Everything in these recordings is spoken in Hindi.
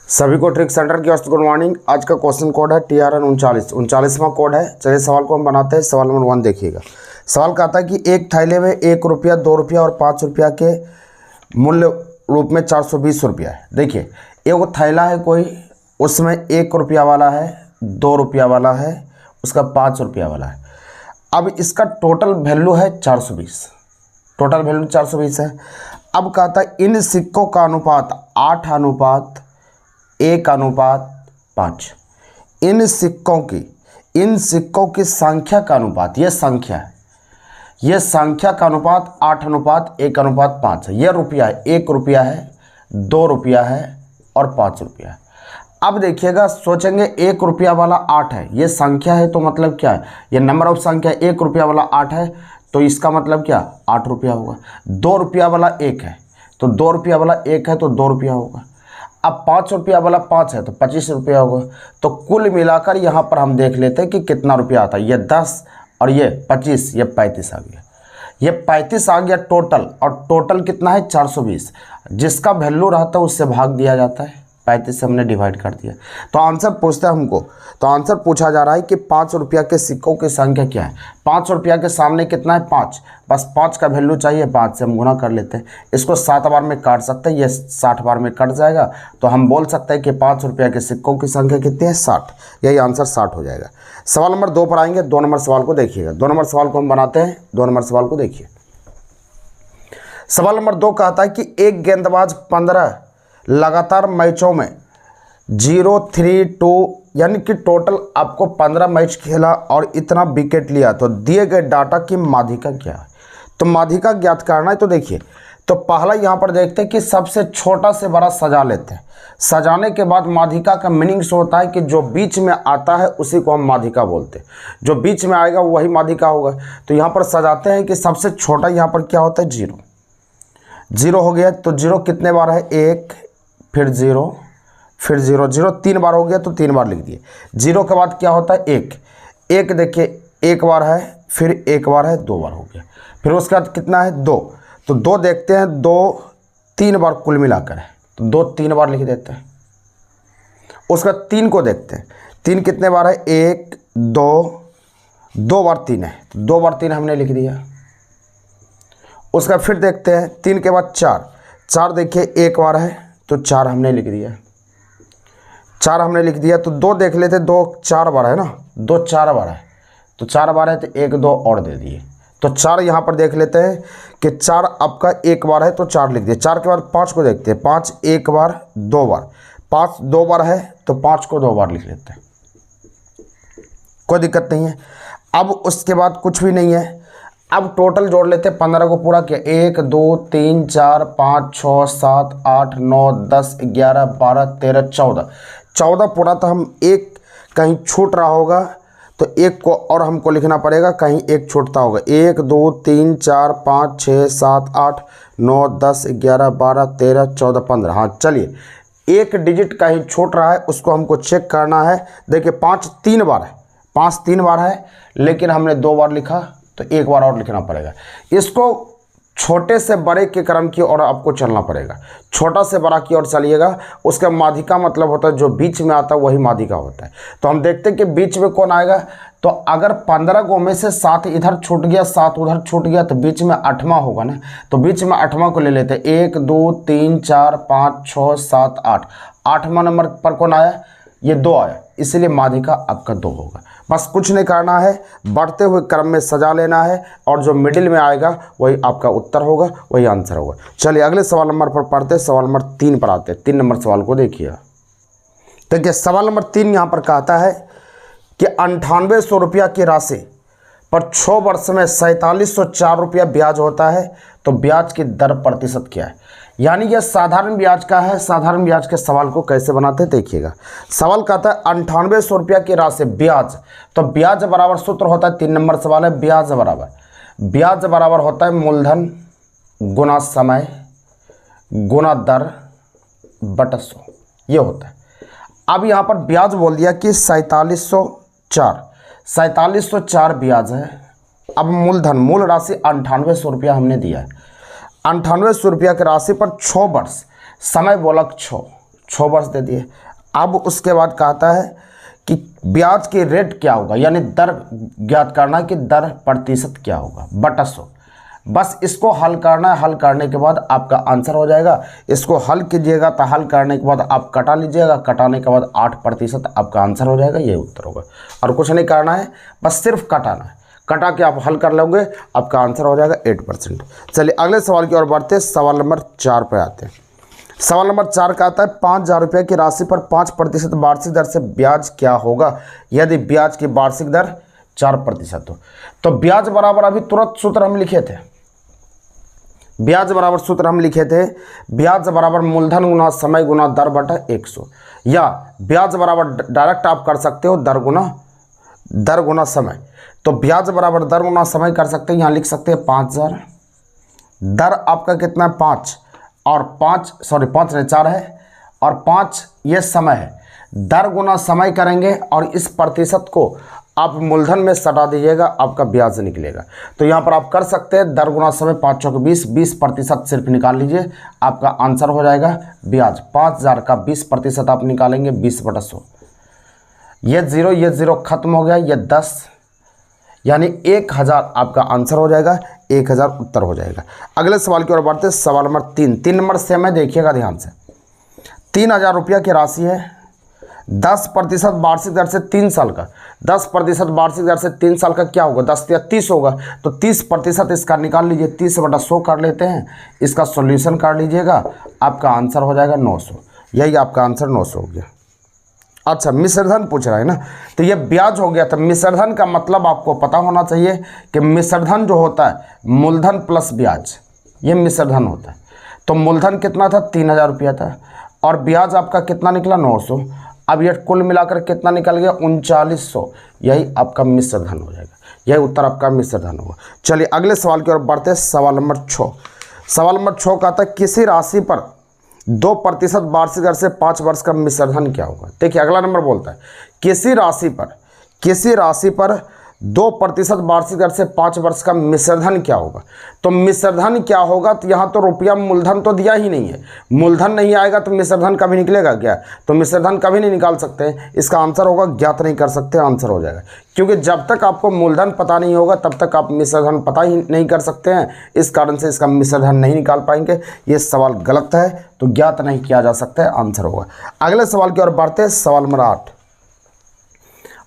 सभी को ट्रिक सेंटर की गुड मॉर्निंग। आज का क्वेश्चन कोड है TRN 39वां कोड है। चलिए सवाल को हम बनाते हैं। सवाल नंबर 1 देखिएगा। सवाल कहता है कि एक थैले में 1 रुपया, 2 रुपया और 5 रुपया के मूल्य रूप में 420 रुपया है। देखिए एक थैला है कोई, उसमें 1 रुपया वाला है, 2 रुपया वाला है, उसका 5 रुपया वाला है। अब इसका टोटल वैल्यू है 420, टोटल वैल्यू 420 है। अब कहता है इन सिक्कों का अनुपात 8:1:5। इन सिक्कों की संख्या का अनुपात, ये संख्या है, ये संख्या का अनुपात 8:1:5 है। यह रुपया है, 1 रुपया है, 2 रुपया है और 5 रुपया है। अब देखिएगा, सोचेंगे 1 रुपया वाला 8 है, ये संख्या है तो मतलब क्या है, ये नंबर ऑफ संख्या। 1 रुपया वाला 8 है तो इसका मतलब क्या, 8 रुपया होगा। 2 रुपया वाला 1 है तो 2 रुपया वाला 1 है तो 2 रुपया होगा। अब 5 रुपया वाला 5 है तो 25 रुपया होगा। तो कुल मिलाकर यहाँ पर हम देख लेते हैं कि कितना रुपया आता है। ये 10 और ये 25, ये 35 आ गया। ये 35 आ गया टोटल, और टोटल कितना है 420, जिसका वैल्यू रहता है उससे भाग दिया जाता है। 35 से हमने डिवाइड कर दिया। तो आंसर पूछता है हमको, तो आंसर पूछा जा रहा है कि 5 रुपया के सिक्कों की संख्या क्या है। 5 रुपया के सामने कितना है, 5, बस 5 का वैल्यू चाहिए। 5 से हम गुना कर लेते हैं। इसको 7 बार में काट सकते हैं, ये 60 बार में कट जाएगा। तो हम बोल सकते हैं कि 5 रुपया के सिक्कों की संख्या कितनी है, 60। यही आंसर 60 हो जाएगा। सवाल नंबर 2 पर आएंगे। 2 नंबर सवाल को देखिएगा। 2 नंबर सवाल को हम बनाते हैं। 2 नंबर सवाल को देखिए। सवाल नंबर 2 कहता है कि एक गेंदबाज 15 लगातार मैचों में 0-3-2 यानी कि टोटल आपको 15 मैच खेला और इतना विकेट लिया, तो दिए गए डाटा की माध्यिका क्या है। तो माध्यिका ज्ञात करना है। तो देखिए, तो पहला यहाँ पर देखते हैं कि सबसे छोटा से बड़ा सजा लेते हैं। सजाने के बाद माध्यिका का मीनिंग्स होता है कि जो बीच में आता है उसी को हम माध्यिका बोलते हैं। जो बीच में आएगा वही माध्यिका होगा। तो यहाँ पर सजाते हैं कि सबसे छोटा यहाँ पर क्या होता है, 0। 0 हो गया तो 0 कितने बार है, 1, फिर 0, फिर 0, 0 3 बार हो गया तो 3 बार लिख दिए। 0 के बाद क्या होता है, 1, 1 देखिए 1 बार है, फिर 1 बार है, 2 बार हो गया। फिर उसके बाद कितना है, 2, तो 2 देखते हैं, 2 3 बार कुल मिलाकर है, तो 2 3 बार लिख देते हैं। उसका 3 को देखते हैं, 3 कितने बार है, 1 2 बार 3 है, 2 बार 3 हमने लिख दिया। उसका फिर देखते हैं 3 के बाद 4 देखिए 1 बार है तो 4 हमने लिख दिया। 4 हमने लिख दिया। तो 2 देख लेते, 2 4 बार है ना, 2 4 बार है, तो 4 बार है तो 1 2 और दे दिए। तो 4 यहाँ पर देख लेते हैं कि 4 आपका 1 बार है तो 4 लिख दिए। 4 के बाद 5 को देखते हैं, 5 1 बार 2 बार, 5 2 बार है तो 5 को 2 बार लिख लेते हैं, कोई दिक्कत नहीं है। अब उसके बाद कुछ भी नहीं है। अब टोटल जोड़ लेते हैं। 15 को पूरा किया, 1 2 3 4 5 6 7 8 9 10 11 12 13 14 पूरा। तो हम एक कहीं छूट रहा होगा तो एक को और हमको लिखना पड़ेगा, कहीं एक छूटता होगा। 1 2 3 4 5 6 7 8 9 10 11 12 13 14 15। हाँ चलिए, एक डिजिट कहीं छूट रहा है, उसको हमको चेक करना है। देखिए 5 3 बार है, 5 3 बार है, लेकिन हमने 2 बार लिखा तो 1 बार और लिखना पड़ेगा। इसको छोटे से बड़े के क्रम की ओर आपको चलना पड़ेगा। छोटा से बड़ा की ओर चलिएगा। उसका माध्यिका मतलब होता है जो बीच में आता है वही माध्यिका होता है। तो हम देखते हैं कि बीच में कौन आएगा। तो अगर 15 को में से 7 इधर छूट गया, 7 उधर छूट गया, तो बीच में 8वां होगा ना। तो बीच में 8वां को ले लेते हैं। 1 2 3 4 5 6 7 8, 8वां नंबर पर कौन आया, ये 2 आया, इसलिए माध्यिका आपका 2 होगा। बस कुछ नहीं करना है, बढ़ते हुए क्रम में सजा लेना है, और जो मिडिल में आएगा वही आपका उत्तर होगा, वही आंसर होगा। चलिए अगले सवाल नंबर पर पढ़ते हैं। सवाल नंबर 3 पर आते हैं। 3 नंबर सवाल को देखिए। देखिए सवाल नंबर 3 यहाँ पर कहता है कि 9800 रुपया की राशि पर 6 वर्ष में 4704 रुपया ब्याज होता है, तो ब्याज की दर प्रतिशत क्या है। यानी यह साधारण ब्याज का है। साधारण ब्याज के सवाल को कैसे बनाते हैं देखिएगा। सवाल कहता है 9800 रुपया की राशि ब्याज, तो ब्याज बराबर सूत्र होता है, 3 नंबर सवाल है। ब्याज बराबर होता है मूलधन गुना समय गुना दर बटा 100, ये होता है। अब यहाँ पर ब्याज बोल दिया कि 4704 ब्याज है। अब मूलधन, मूल राशि 9800 रुपया हमने दिया है। 9800 रुपया की राशि पर 6 वर्ष, समय बोला 6 वर्ष दे दिए। अब उसके बाद कहता है कि ब्याज की रेट क्या होगा, यानी दर ज्ञात करना कि दर प्रतिशत क्या होगा बटा 100। बस इसको हल करना है, हल करने के बाद आपका आंसर हो जाएगा। इसको हल कीजिएगा तो हल करने के बाद आप कटा लीजिएगा, कटाने के बाद 8% आपका आंसर हो जाएगा, ये उत्तर होगा। और कुछ नहीं करना है, बस सिर्फ कटाना है, कटा के आप हल कर लोगे, आपका आंसर हो जाएगा 8%। चलिए अगले सवाल की ओर बढ़ते हैं। सवाल नंबर 4 पर आते हैं। सवाल नंबर 4 का आता है 5,000 रुपये की राशि पर 5% वार्षिक दर से ब्याज क्या होगा यदि ब्याज की वार्षिक दर 4% हो। तो ब्याज बराबर अभी तुरंत सूत्र हम लिखे थे, ब्याज बराबर सूत्र हम लिखे थे, ब्याज बराबर मूलधन गुना समय गुना दर बटा 100, या ब्याज बराबर डायरेक्ट आप कर सकते हो दर गुना समय। तो ब्याज बराबर दर गुना समय कर सकते हैं, यहाँ लिख सकते हैं 5,000, दर आपका कितना है 5 और 5 नहीं 4 है और 5 ये समय है। दर गुना समय करेंगे और इस प्रतिशत को आप मूलधन में सटा दीजिएगा, आपका ब्याज निकलेगा। तो यहाँ पर आप कर सकते हैं दर गुना समय 5 चौक 20, 20% सिर्फ निकाल लीजिए, आपका आंसर हो जाएगा ब्याज। 5,000 का 20% आप निकालेंगे 20/100, ये 0 खत्म हो गया, ये 10 यानी 1,000 आपका आंसर हो जाएगा, 1,000 उत्तर हो जाएगा। अगले सवाल की ओर बढ़ते हैं। सवाल नंबर 3 नंबर सेम है, देखिएगा ध्यान से। 3,000 रुपया की राशि है, 10% वार्षिक दर से 3 साल का, 10% वार्षिक दर से 3 साल का क्या होगा, 10 या 30 होगा, तो 30% इसका निकाल लीजिए, 30/100 कर लेते हैं, इसका सॉल्यूशन कर लीजिएगा, आपका आंसर हो जाएगा 900। यही आपका आंसर 900 हो गया। अच्छा, मिश्रधन पूछ रहा है ना, तो ये ब्याज हो गया। तो मिश्रधन का मतलब आपको पता होना चाहिए कि मिश्रधन जो होता है मूलधन प्लस ब्याज, ये मिश्रधन होता है। तो मूलधन कितना था 3,000 रुपया था और ब्याज आपका कितना निकला 900। अब ये कुल मिलाकर कितना निकल गया 3900, यही आपका मिश्रधन हो जाएगा, यही उत्तर आपका मिश्रधन होगा। चलिए अगले सवाल की ओर बढ़ते हैं। सवाल नंबर 6। सवाल नंबर 6 का आता है किसी राशि पर 2% वार्षिक दर से 5 वर्ष का मिश्रधन क्या होगा। देखिए अगला नंबर बोलता है किसी राशि पर 2% वार्षिक दर से 5 वर्ष का मिश्रधन क्या होगा। तो मिश्रधन क्या होगा, तो यहाँ तो रुपया मूलधन तो दिया ही नहीं है, मूलधन नहीं आएगा तो मिश्रधन कभी निकलेगा क्या, तो मिश्रधन कभी नहीं निकाल सकते। इसका आंसर होगा ज्ञात नहीं कर सकते, आंसर हो जाएगा। क्योंकि जब तक आपको मूलधन पता नहीं होगा तब तक आप मिश्रधन पता ही नहीं कर सकते हैं, इस कारण से इसका मिश्रधन नहीं निकाल पाएंगे। ये सवाल गलत है, तो ज्ञात नहीं किया जा सकता है, आंसर होगा। अगले सवाल की ओर बढ़ते हैं। सवाल नंबर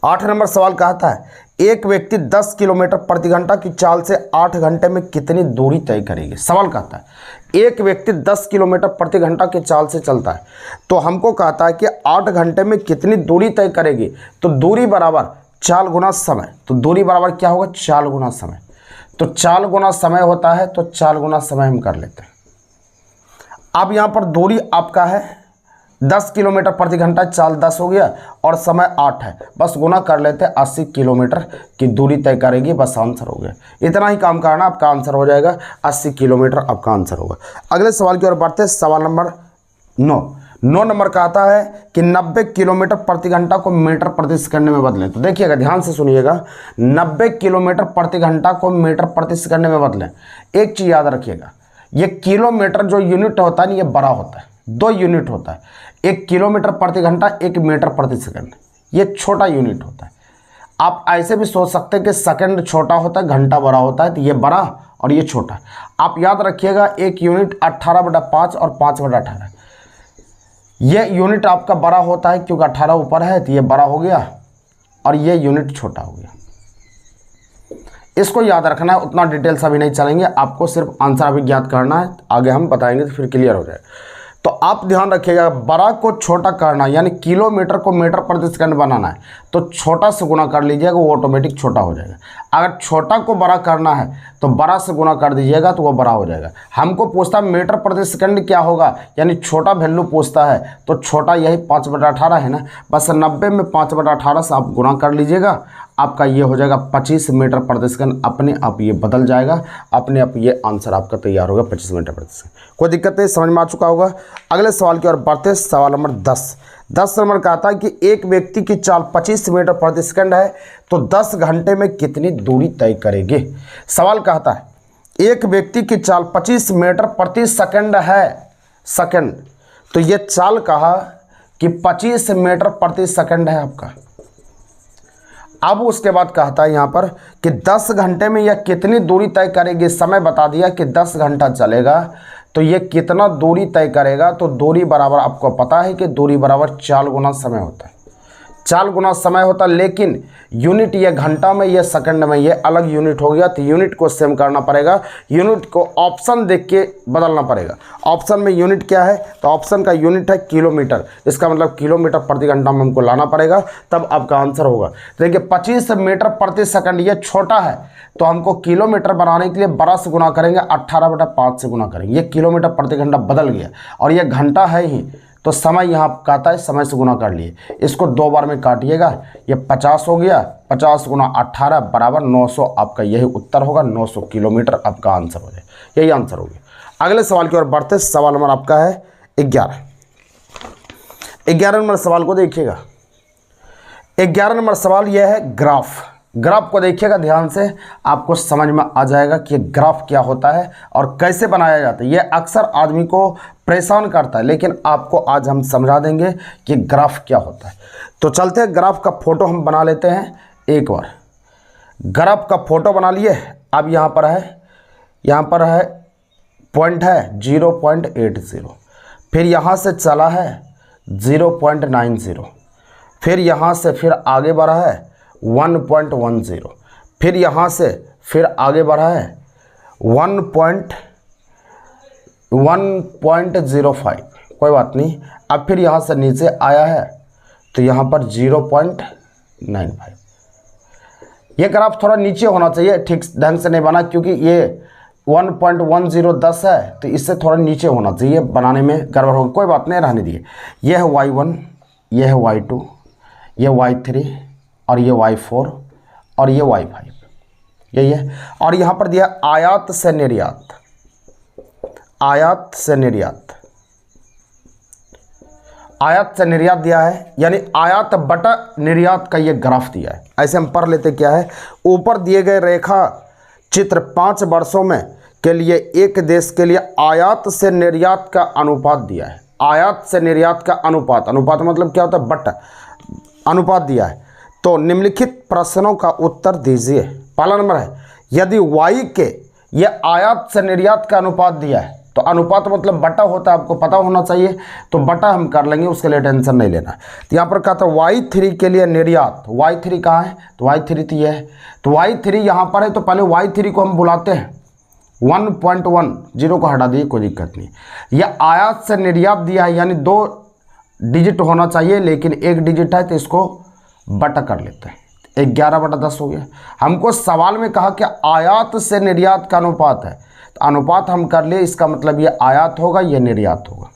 8 नंबर सवाल कहता है एक व्यक्ति 10 किलोमीटर प्रति घंटा की चाल से 8 घंटे में कितनी दूरी तय करेगी। सवाल कहता है एक व्यक्ति 10 किलोमीटर प्रति घंटा की चाल से चलता है, तो हमको कहता है कि 8 घंटे में कितनी दूरी तय करेगी। तो दूरी बराबर चाल गुना समय, तो दूरी बराबर क्या होगा, चाल गुना समय। तो चाल गुना समय होता है, तो चाल गुना समय हम कर लेते हैं। अब यहाँ पर दूरी आपका है 10 किलोमीटर प्रति घंटा, चाल 10 हो गया और समय 8 है, बस गुना कर लेते हैं, 80 किलोमीटर की दूरी तय करेगी, बस आंसर हो गया। इतना ही काम करना, आपका आंसर हो जाएगा 80 किलोमीटर, आपका आंसर होगा। अगले सवाल की ओर बढ़ते हैं। सवाल नंबर 9 नंबर का आता है कि 90 किलोमीटर प्रति घंटा को मीटर प्रति सेकंड में बदलें। तो देखिएगा ध्यान से सुनिएगा, 90 किलोमीटर प्रति घंटा को मीटर प्रति सेकंड में बदलें। एक चीज़ याद रखिएगा, ये किलोमीटर जो यूनिट होता है ना, ये बड़ा होता है, 2 यूनिट होता है, 1 किलोमीटर प्रति घंटा, 1 मीटर प्रति सेकंड, ये छोटा यूनिट होता है। आप ऐसे भी सोच सकते हैं कि सेकंड छोटा होता है, घंटा बड़ा होता है, तो ये बड़ा और ये छोटा। आप याद रखिएगा 1 यूनिट 18/5 और 5/18, ये यूनिट आपका बड़ा होता है क्योंकि 18 ऊपर है, तो ये बड़ा हो गया और ये यूनिट छोटा हो गया। इसको याद रखना है, उतना डिटेल्स अभी नहीं चलेंगे, आपको सिर्फ आंसर अभी ज्ञात करना है, आगे हम बताएंगे तो फिर क्लियर हो जाएगा। तो आप ध्यान रखिएगा, बड़ा को छोटा करना यानी किलोमीटर को मीटर प्रति सेकंड बनाना है, तो छोटा से गुना कर लीजिएगा, वो ऑटोमेटिक छोटा हो जाएगा। अगर छोटा को बड़ा करना है तो बड़ा से गुना कर दीजिएगा, तो वो बड़ा हो जाएगा। हमको पूछता मीटर प्रति सेकंड क्या होगा, यानी छोटा वैल्यू पूछता है, तो छोटा यही 5/18 है ना, बस 90 में 5/18 से आप गुना कर लीजिएगा, आपका ये हो जाएगा 25 मीटर प्रति सेकंड। अपने आप ये बदल जाएगा, अपने आप ये आंसर आपका तैयार होगा 25 मीटर प्रति सेकंड। कोई दिक्कत नहीं, समझ में आ चुका होगा। अगले सवाल की ओर बढ़ते। सवाल नंबर 10 नंबर का आता है कि एक व्यक्ति की चाल 25 मीटर प्रति सेकंड है, तो 10 घंटे में कितनी दूरी तय करेंगे। सवाल कहता है एक व्यक्ति की चाल 25 मीटर प्रति सेकंड है, सेकंड, तो ये चाल कहा कि 25 मीटर प्रति सेकंड है आपका। अब उसके बाद कहता है यहाँ पर कि 10 घंटे में यह कितनी दूरी तय करेगी। समय बता दिया कि 10 घंटा चलेगा, तो ये कितना दूरी तय करेगा। तो दूरी बराबर आपको पता है कि दूरी बराबर चाल गुना समय होता है, चाल गुना समय होता है, लेकिन यूनिट ये घंटा में, ये सेकंड में, ये अलग यूनिट हो गया। तो यूनिट को सेम करना पड़ेगा, यूनिट को ऑप्शन देख के बदलना पड़ेगा। ऑप्शन में यूनिट क्या है, तो ऑप्शन का यूनिट है किलोमीटर, इसका मतलब किलोमीटर प्रति घंटा में हमको लाना पड़ेगा, तब आपका आंसर होगा। देखिए 25 मीटर प्रति सेकंड ये छोटा है, तो हमको किलोमीटर बनाने के लिए 12 से गुना करेंगे, 18/5 से गुना करेंगे। ये किलोमीटर प्रति घंटा बदल गया और ये घंटा है ही, तो समय यहाँ कहता है समय से गुना कर लिए। इसको 2 बार में काटिएगा, ये 50 हो गया, 50 गुना 18 बराबर 900, आपका यही उत्तर होगा। 900 किलोमीटर आपका आंसर हो जाए, यही आंसर हो गया। अगले सवाल की ओर बढ़ते, सवाल नंबर आपका है 11। 11 नंबर सवाल को देखिएगा। 11 नंबर सवाल यह है ग्राफ। ग्राफ को देखिएगा ध्यान से, आपको समझ में आ जाएगा कि ग्राफ क्या होता है और कैसे बनाया जाता है। ये अक्सर आदमी को परेशान करता है, लेकिन आपको आज हम समझा देंगे कि ग्राफ क्या होता है। तो चलते हैं, ग्राफ का फोटो हम बना लेते हैं एक बार। ग्राफ का फोटो बना लिए। अब यहाँ पर है पॉइंट है 0.80, फिर यहाँ से चला है 0.90, फिर यहाँ से फिर आगे बढ़ा है 1.10, फिर यहाँ से फिर आगे बढ़ा है 1.05, कोई बात नहीं। अब फिर यहाँ से नीचे आया है तो यहाँ पर 0.95। ये ग्राफ थोड़ा नीचे होना चाहिए, ठीक ढंग से नहीं बना, क्योंकि ये 1.10 है, तो इससे थोड़ा नीचे होना चाहिए, बनाने में गड़बड़ होगी। कोई बात नहीं, रहने दिए। ये है y1, ये है y2, ये y3 और ये y4 और ये y5, यही है। और यहाँ पर दिया आयात से निर्यात, आयात से निर्यात, आयात से निर्यात दिया है, यानी आयात बटा निर्यात का ये ग्राफ दिया है। ऐसे हम पढ़ लेते क्या है। ऊपर दिए गए रेखा चित्र 5 वर्षों में के लिए एक देश के लिए आयात से निर्यात का अनुपात दिया है। आयात से निर्यात का अनुपात, अनुपात मतलब क्या होता है, बटा, अनुपात दिया है। तो निम्नलिखित प्रश्नों का उत्तर दीजिए। पहला नंबर है, यदि y के ये आयात से निर्यात का अनुपात दिया है, तो अनुपात मतलब बटा होता है, आपको पता होना चाहिए, तो बटा हम कर लेंगे, उसके लिए टेंशन नहीं लेना है। तो यहाँ पर कहा था y3 के लिए निर्यात, y3 कहाँ है, तो y3 तो ये है, तो y3 यहाँ पर है, तो पहले y3 को हम बुलाते हैं 1.1, 0 को हटा दिए, कोई दिक्कत नहीं। यह आयात से निर्यात दिया है, यानी 2 डिजिट होना चाहिए, लेकिन 1 डिजिट है, तो इसको बटा कर लेते हैं, 11/10 हो गया। हमको सवाल में कहा कि आयात से निर्यात का अनुपात है, तो अनुपात हम कर लिए, इसका मतलब ये आयात होगा, ये निर्यात होगा,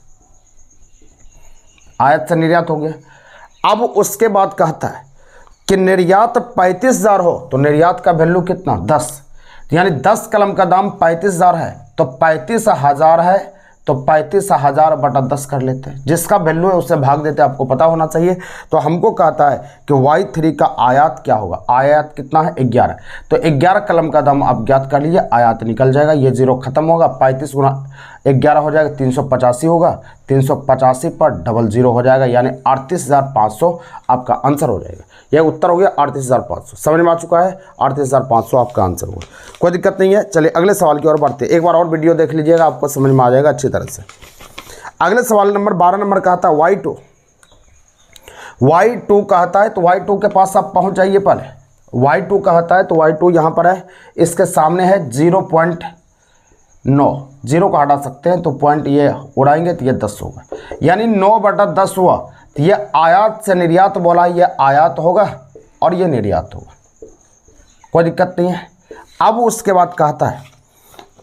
आयात से निर्यात हो गया। अब उसके बाद कहता है कि निर्यात 35,000 हो, तो निर्यात का वैल्यू कितना, 10, यानी 10 कलम का दाम 35,000 है, तो 35,000 है, तो 35,000/10 कर लेते हैं, जिसका वैल्यू है उससे भाग देते हैं, आपको पता होना चाहिए। तो हमको कहता है कि y3 का आयात क्या होगा, आयात कितना है, 11, तो 11 कलम का दाम आप ज्ञात कर लीजिए, आयात निकल जाएगा, ये 0 खत्म होगा, 35 गुना 11 हो जाएगा, 385 होगा, 385 पर 00 हो जाएगा, यानी 38,500 आपका आंसर हो जाएगा। यह उत्तर हो गया 38,500, समझ में आ चुका है, 38,500 आपका आंसर होगा, कोई दिक्कत नहीं है। चलिए अगले सवाल की ओर बढ़ते, एक बार और वीडियो देख लीजिएगा, आपको समझ में आ जाएगा अच्छी तरह से। अगले सवाल नंबर 12 नंबर कहता है y2 कहता है, तो y2 के पास आप पहुंच जाइए। पहले y2 कहता है, तो y2 यहाँ पर है, इसके सामने है 0.9, 0 को हटा सकते हैं, तो पॉइंट ये उड़ाएंगे तो ये 10 होगा, यानी 9/10 हुआ, तो ये आयात से निर्यात बोला, ये आयात होगा और ये निर्यात होगा, कोई दिक्कत नहीं है। अब उसके बाद कहता है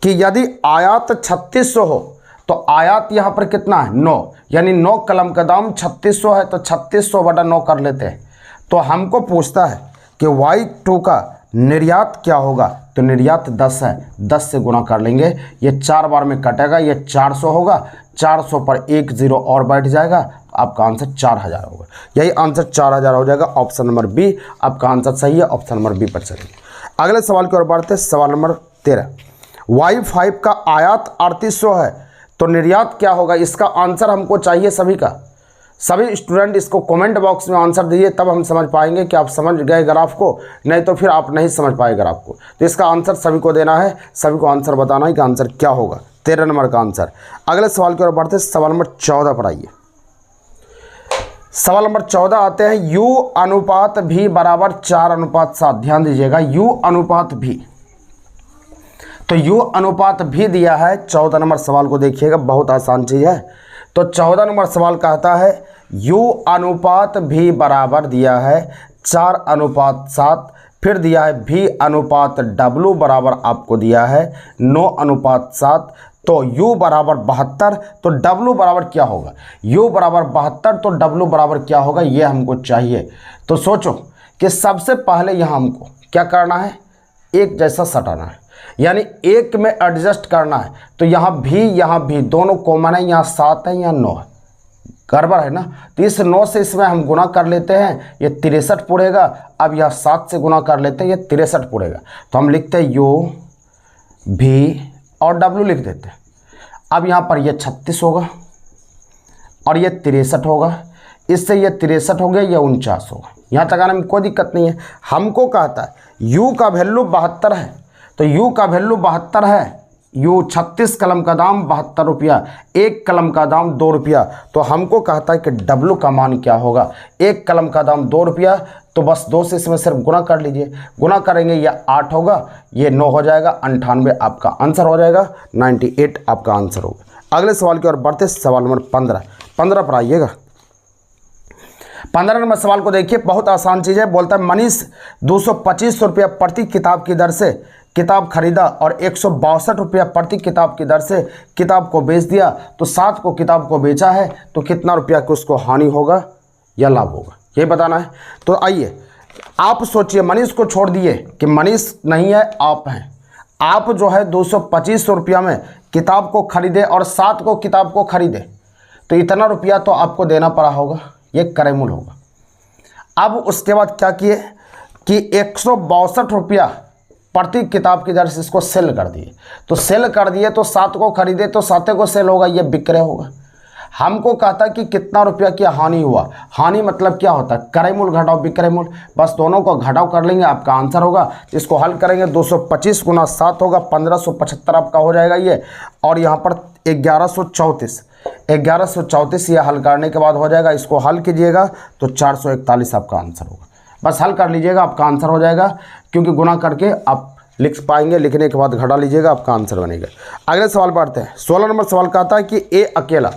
कि यदि आयात 3600 हो, तो आयात यहाँ पर कितना है, 9, यानी 9 कलम का दाम 3600 है, तो 3600/9 कर लेते हैं। तो हमको पूछता है कि y2 का निर्यात क्या होगा, तो निर्यात 10 है, 10 से गुना कर लेंगे, ये 4 बार में कटेगा, ये 400 होगा, 400 पर 1 0 और बैठ जाएगा, आपका आंसर 4000 होगा, यही आंसर 4000 हो जाएगा। ऑप्शन नंबर बी आपका आंसर सही है, ऑप्शन नंबर बी पर चलिए। अगले सवाल की ओर बढ़ते, सवाल नंबर 13, y5 का आयात 3800 है, तो निर्यात क्या होगा, इसका आंसर हमको चाहिए सभी का। सभी स्टूडेंट इसको कमेंट बॉक्स में आंसर दीजिए, तब हम समझ पाएंगे कि आप समझ गए ग्राफ को, नहीं तो फिर आप नहीं समझ पाए ग्राफ को। तो इसका आंसर सभी को देना है, सभी को आंसर बताना है कि आंसर क्या होगा। 13 नंबर का आंसर। अगले सवाल की ओर बढ़ते, सवाल नंबर 14 पर आइए। सवाल नंबर 14 आते हैं, U अनुपात V बराबर 4:7। ध्यान दीजिएगा, U अनुपात V। तो U अनुपात V दिया है। 14 नंबर सवाल को देखिएगा, बहुत आसान चीज़ है। तो 14 नंबर सवाल कहता है U अनुपात V बराबर दिया है 4:7, फिर दिया है V अनुपात W बराबर आपको दिया है 9:7। तो U बराबर 72, तो W बराबर क्या होगा, U बराबर 72, तो W बराबर क्या होगा, ये हमको चाहिए। तो सोचो कि सबसे पहले यहाँ हमको क्या करना है, एक जैसा सटाना है, यानी एक में एडजस्ट करना है। तो यहाँ भी दोनों कॉमन है, यहाँ 7 है, यहाँ 9 है, गड़बड़ है ना। तो इस 9 से इसमें हम गुना कर लेते हैं, ये 63 पड़ेगा। अब यहाँ 7 से गुना कर लेते हैं, ये 63 पड़ेगा। तो हम लिखते हैं U V और W लिख देते हैं। अब यहाँ पर ये 36 होगा और ये 63 होगा, इससे ये 63 हो गया, ये 49 होगा। यहाँ तक आने में कोई दिक्कत नहीं है। हमको कहता है U का वैल्यू 72 है, तो U का वैल्यू 72 है। U 36 कलम का दाम 72 रुपया, 1 कलम का दाम 2 रुपया। तो हमको कहता है कि W का मान क्या होगा, 1 कलम का दाम 2 रुपया। तो बस 2 से इसमें सिर्फ गुना कर लीजिए, गुना करेंगे ये 8 होगा, ये 9 हो जाएगा, 98 आपका आंसर हो जाएगा, 98 आपका आंसर होगा। अगले सवाल की ओर बढ़ते, सवाल नंबर 15 पर आइएगा। 15 नंबर सवाल को देखिए, बहुत आसान चीज़ है। बोलता है मनीष 225 रुपया प्रति किताब की दर से किताब खरीदा और 162 रुपया प्रति किताब की दर से किताब को बेच दिया। तो 7 को किताब को बेचा है, तो कितना रुपया की उसको हानि होगा या लाभ होगा, ये बताना है। तो आइए आप सोचिए, मनीष को छोड़ दिए कि मनीष नहीं है, आप हैं। आप जो है 225 रुपया में किताब को खरीदे और 7 को किताब को खरीदे, तो इतना रुपया तो आपको देना पड़ा होगा, ये क्रयमूल होगा। अब उसके बाद क्या किए कि 162 रुपया प्रति किताब की दर से इसको सेल कर दिए। तो सेल कर दिए तो 7 को खरीदे, तो 7 को सेल होगा, ये विक्रय होगा। हमको कहता है कि कितना रुपया की हानि हुआ। हानि मतलब क्या होता है, क्रयमूल घटाओ विक्रय मूल, बस दोनों को घटाव कर लेंगे, आपका आंसर होगा। इसको हल करेंगे, 225 गुना 7 होगा, 1575 आपका हो जाएगा ये। और यहाँ पर 1134 ये हल करने के बाद हो जाएगा। इसको हल कीजिएगा तो 441 आपका आंसर होगा। बस हल कर लीजिएगा, आपका आंसर हो जाएगा, क्योंकि गुना करके आप लिख पाएंगे, लिखने के बाद घटा लीजिएगा, आपका आंसर बनेगा। अगले सवाल पढ़ते हैं। 16 नंबर सवाल कहता है कि ए अकेला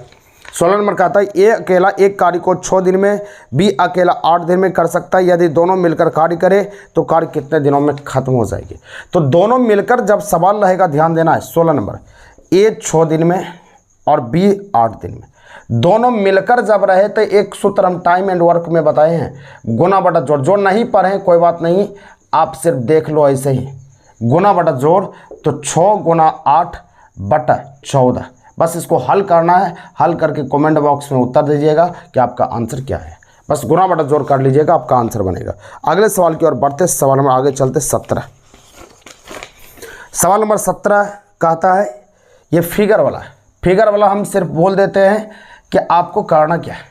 16 नंबर कहता है ए अकेला एक कार्य को 6 दिन में, बी अकेला 8 दिन में कर सकता है। यदि दोनों मिलकर कार्य करे तो कार्य कितने दिनों में खत्म हो जाएगी। तो दोनों मिलकर जब सवाल रहेगा, ध्यान देना है। 16 नंबर, ए 6 दिन में और बी 8 दिन में, दोनों मिलकर जब रहे तो एक सूत्र हम टाइम एंड वर्क में बताए हैं, गुना बटा जोड़। जो नहीं पढ़े कोई बात नहीं, आप सिर्फ देख लो ऐसे ही, गुना बटा जोड़। तो 6 गुना 8 बटा 14। बस इसको हल करना है, हल करके कमेंट बॉक्स में उत्तर दीजिएगा कि आपका आंसर क्या है। बस गुना बटा जोड़ कर लीजिएगा, आपका आंसर बनेगा। अगले सवाल की ओर बढ़ते, सवाल नंबर आगे चलते 17। सवाल नंबर 17 कहता है, ये फिगर वाला है। फिगर वाला हम सिर्फ बोल देते हैं कि आपको करना क्या है।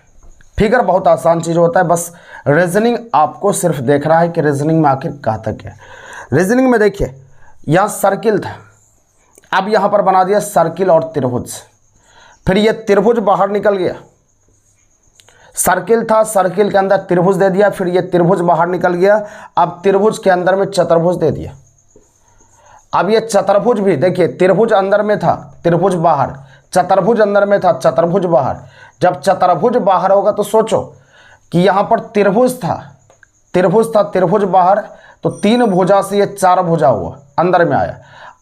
फिगर बहुत आसान चीज़ होता है, बस रीजनिंग आपको सिर्फ देख रहा है कि रीजनिंग में आखिर कहता क्या है। रीजनिंग में देखिए, यहाँ सर्किल था, अब यहाँ पर बना दिया सर्किल और त्रिभुज। फिर ये त्रिभुज बाहर निकल गया, सर्किल था, सर्किल के अंदर त्रिभुज दे दिया, फिर ये त्रिभुज बाहर निकल गया, अब त्रिभुज के अंदर में चतुर्भुज दे दिया। अब ये चतुर्भुज भी देखिए, त्रिभुज अंदर में था, त्रिभुज बाहर, चतुर्भुज अंदर में था, चतुर्भुज बाहर। जब चतुर्भुज बाहर होगा तो सोचो कि यहाँ पर त्रिभुज था, त्रिभुज बाहर, तो 3 भुजा से ये 4 भुजा हुआ, अंदर में आया।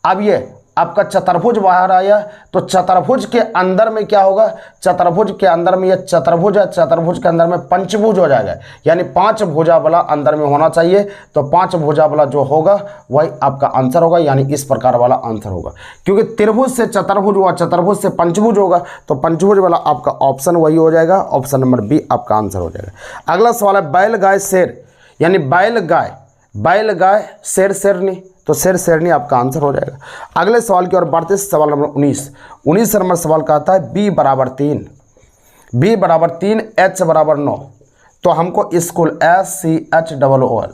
अब ये आपका चतुर्भुज बाहर आया, तो चतुर्भुज के अंदर में क्या होगा, चतुर्भुज के अंदर में ये चतुर्भुज है, चतुर्भुज के अंदर में पंचभुज हो जाएगा, यानी 5 भुजा वाला अंदर में होना चाहिए। तो 5 भुजा वाला जो होगा वही आपका आंसर होगा, यानी इस प्रकार वाला आंसर होगा। क्योंकि त्रिभुज से चतुर्भुज हुआ, चतुर्भुज से पंचभुज होगा, तो पंचभुज वाला आपका ऑप्शन वही हो जाएगा, ऑप्शन नंबर बी आपका आंसर हो जाएगा। अगला सवाल है, बैल गाय शेर, यानी बैल गाय शेर शेरनी, तो शेर शेरनी आपका आंसर हो जाएगा। अगले सवाल की ओर बढ़ते, सवाल नंबर 19 नंबर सवाल का आता है बी बराबर 3, बी बराबर 3, एच बराबर 9। तो हमको स्कूल SCHOOL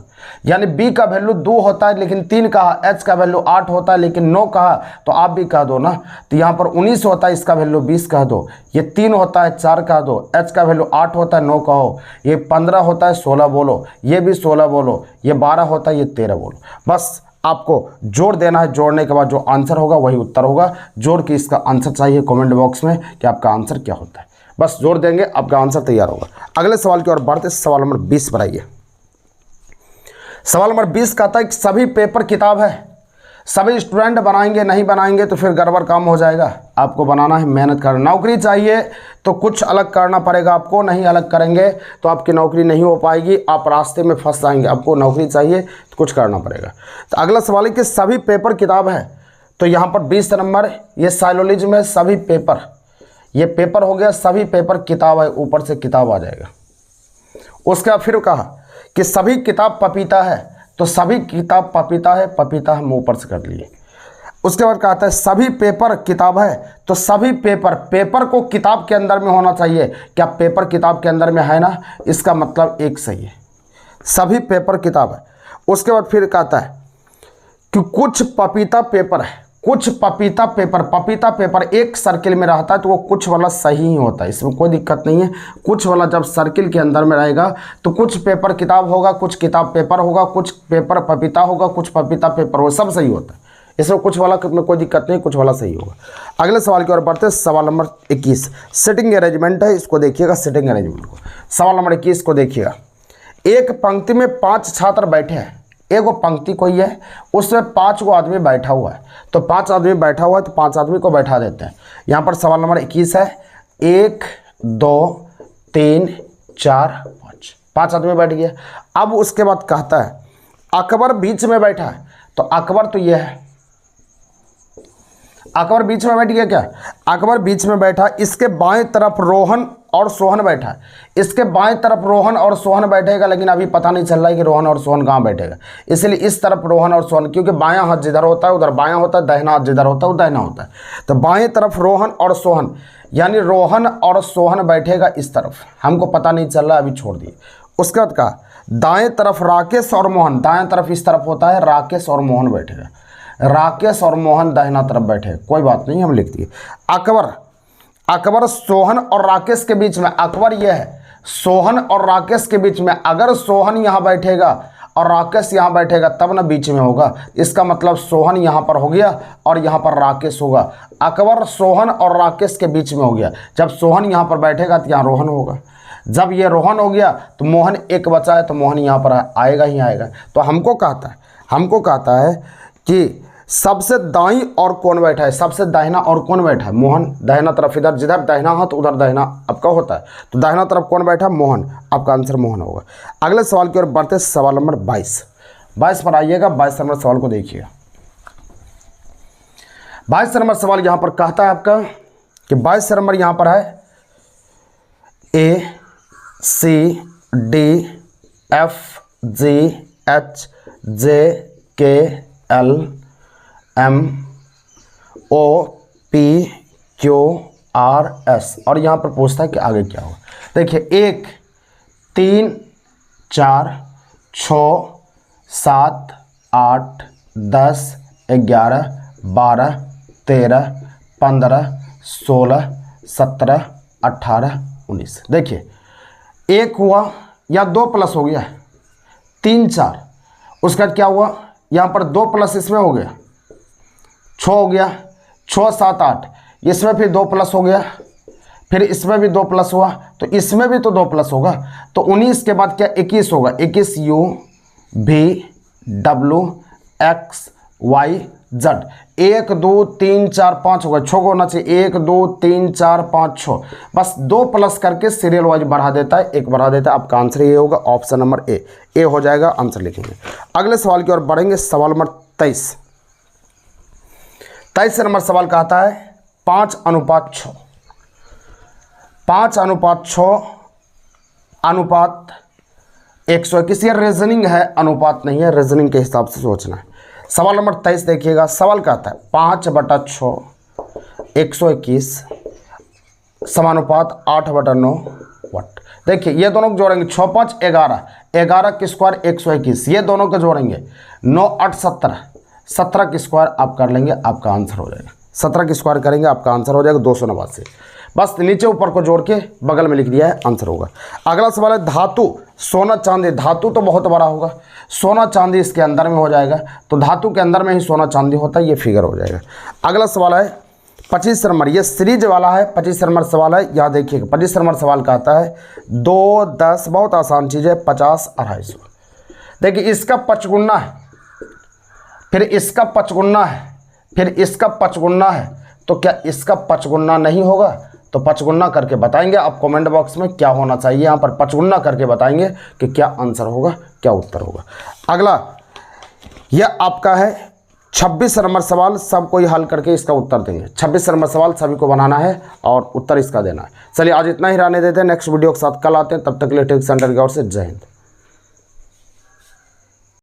यानी बी का वैल्यू 2 होता है लेकिन 3 कहा, एच का वैल्यू 8 होता है लेकिन 9 कहा, तो आप भी कह दो ना। तो यहाँ पर 19 होता है, इसका वैल्यू 20 कह दो। ये 3 होता है, 4 कह दो। एच का वैल्यू 8 होता है, 9 कहो। ये 15 होता है, 16 बोलो। ये भी 16 बोलो। ये 12 होता है, ये 13 बोलो। बस आपको जोड़ देना है, जोड़ने के बाद जो आंसर होगा वही उत्तर होगा। जोड़ के इसका आंसर चाहिए कमेंट बॉक्स में कि आपका आंसर क्या होता है। बस जोड़ देंगे, आपका आंसर तैयार होगा। अगले सवाल की ओर बढ़ते, सवाल नंबर 20 पर आइए। सवाल नंबर 20 कहता है कि सभी पेपर किताब है, सभी स्टूडेंट बनाएंगे, नहीं बनाएंगे तो फिर गड़बड़ काम हो जाएगा। आपको बनाना है, मेहनत करना। नौकरी चाहिए तो कुछ अलग करना पड़ेगा आपको, नहीं अलग करेंगे तो आपकी नौकरी नहीं हो पाएगी, आप रास्ते में फंस जाएंगे। आपको नौकरी चाहिए तो कुछ करना पड़ेगा। तो अगला सवाल है कि सभी पेपर किताब है, तो यहाँ पर 20 नंबर ये साइलोलिज्म है, सभी पेपर, ये पेपर हो गया, सभी पेपर किताब है, ऊपर से किताब आ जाएगा। उसके बाद फिर कहा कि सभी किताब पपीता है, तो सभी किताब पपीता है, पपीता हम ऊपर से कर लिए। उसके बाद कहता है सभी पेपर किताब है, तो सभी पेपर, पेपर को किताब के अंदर में होना चाहिए। क्या पेपर किताब के अंदर में है ना, इसका मतलब एक सही है, सभी पेपर किताब है। उसके बाद फिर कहता है कि कुछ पपीता पेपर है, कुछ पपीता पेपर, पपीता पेपर एक सर्किल में रहता है तो वो कुछ वाला सही ही होता है, इसमें कोई दिक्कत नहीं है। कुछ वाला जब सर्किल के अंदर में रहेगा तो कुछ पेपर किताब होगा, कुछ किताब पेपर होगा, कुछ पेपर पपीता होगा, कुछ पपीता पेपर होगा, सब सही होता है। इसमें कुछ वाला में कोई दिक्कत नहीं, कुछ वाला सही होगा। अगले सवाल की ओर बढ़ते, सवाल नंबर 21 सिटिंग अरेंजमेंट है, इसको देखिएगा सिटिंग अरेंजमेंट को। सवाल नंबर 21 को देखिएगा। एक पंक्ति में 5 छात्र बैठे हैं, एक वो पंक्ति कोई है, उसमें 5 गो आदमी बैठा हुआ है, तो 5 आदमी बैठा हुआ है तो 5 आदमी को बैठा देते हैं। यहाँ पर सवाल नंबर 21 है 1 2 3 4 5, 5 आदमी बैठ गया। अब उसके बाद कहता है अकबर बीच में बैठा है, तो अकबर तो ये है, अकबर बीच में बैठ गया। क्या अकबर बीच में बैठा, इसके बाएं तरफ रोहन और सोहन बैठा है, इसके बाएं तरफ रोहन और सोहन बैठेगा, लेकिन अभी पता नहीं चल रहा है कि रोहन और सोहन कहाँ बैठेगा, इसलिए इस तरफ रोहन और सोहन, क्योंकि बायां हाथ जिधर होता है उधर बायां होता है, दाहिना हाथ जिधर होता है वो दाहिना होता है। तो बाएं तरफ रोहन और सोहन, यानी रोहन और सोहन बैठेगा इस तरफ, हमको पता नहीं चल रहा, अभी छोड़ दिए। उसके बाद कहा दाएं तरफ राकेश और मोहन, दाएं तरफ इस तरफ होता है, राकेश और मोहन बैठेगा, राकेश और मोहन दाहिना तरफ बैठे, कोई बात नहीं, हम लिख दिए। अकबर, अकबर सोहन और राकेश के बीच में, अकबर यह है सोहन और राकेश के बीच में, अगर सोहन यहाँ बैठेगा और राकेश यहाँ बैठेगा तब ना बीच में होगा, इसका मतलब सोहन यहाँ पर हो गया और यहाँ पर राकेश होगा। अकबर सोहन और राकेश के बीच में हो गया, जब सोहन यहाँ पर बैठेगा तो यहाँ रोहन होगा, जब ये रोहन हो गया तो मोहन एक बचा है तो मोहन यहाँ पर आएगा ही आएगा। तो हमको कहता है कि सबसे दाईं और कौन बैठा है, सबसे दाहिना और कौन बैठा है, मोहन। दाहिना तरफ इधर, जिधर दाहिना हाथ उधर दाहिना आपका होता है, तो दाहिना तरफ कौन बैठा, मोहन। आपका आंसर मोहन होगा। अगले सवाल की ओर बढ़ते, सवाल नंबर 22 पर आइएगा। 22 नंबर सवाल को देखिएगा। 22 नंबर सवाल यहाँ पर कहता है आपका कि 22 नंबर यहाँ पर है ABCDFGHJKLMOPQRS, और यहाँ पर पूछता है कि आगे क्या होगा। देखिए 1 3 4 6 7 8 10 11 12 13 15 16 17 18 19। देखिए 1 हुआ या 2 प्लस हो गया 3 4, उसका क्या हुआ, यहाँ पर 2 प्लस इसमें हो गया 6 हो गया, 6 7 8, इसमें फिर 2 प्लस हो गया, फिर इसमें भी 2 प्लस हुआ, तो इसमें भी तो 2 प्लस होगा, तो 19 के बाद क्या 21 होगा। 21 UVWXYZ, 1 2 3 4 5 होगा, 6 को होना चाहिए, 1 2 3 4 5 6, बस 2 प्लस करके सीरियल वाइज बढ़ा देता है, 1 बढ़ा देता है। आपका आंसर ये होगा, ऑप्शन नंबर ए हो जाएगा, आंसर लिखेंगे। अगले सवाल की ओर बढ़ेंगे, सवाल नंबर 23 नंबर सवाल कहता है 5:6, 5:6 अनुपात 121। ये रीजनिंग है, अनुपात नहीं है, रीजनिंग के हिसाब से सोचना है। सवाल नंबर 23 देखिएगा, सवाल कहता है 5/6 121 समानुपात 8/9 वाट। देखिए ये दोनों को जोड़ेंगे, 6 5 11, 11 के स्क्वायर 121, ये दोनों को जोड़ेंगे 9 8 17, 17 के स्क्वायर आप कर लेंगे, आपका आंसर हो जाएगा। 17 के स्क्वायर करेंगे, आपका आंसर हो जाएगा 289। बस नीचे ऊपर को जोड़ के बगल में लिख दिया है, आंसर होगा। अगला सवाल है धातु सोना चांदी, धातु तो बहुत बड़ा होगा, सोना चांदी इसके अंदर में हो जाएगा, तो धातु के अंदर में ही सोना चांदी होता है, ये फिगर हो जाएगा। अगला सवाल है 25 नंबर, ये सीरीज वाला है, 25 नंबर सवाल है। यहाँ देखिएगा 25 नंबर सवाल का आता है 2 10, बहुत आसान चीज़ है, 50 250। देखिए इसका 55 है, फिर इसका 55 है, फिर इसका 55 है, तो क्या इसका 55 नहीं होगा? तो 55 करके बताएंगे आप कमेंट बॉक्स में क्या होना चाहिए, यहाँ पर 55 करके बताएंगे कि क्या आंसर होगा, क्या उत्तर होगा। अगला यह आपका है 26 नंबर सवाल, सब कोई हल करके इसका उत्तर देंगे। 26 नंबर सवाल सभी को बनाना है और उत्तर इसका देना है। चलिए आज इतना ही रहने देते हैं, नेक्स्ट वीडियो के साथ कल आते हैं, तब तक के लिए टेक सेंटर की ओर से जय हिंद।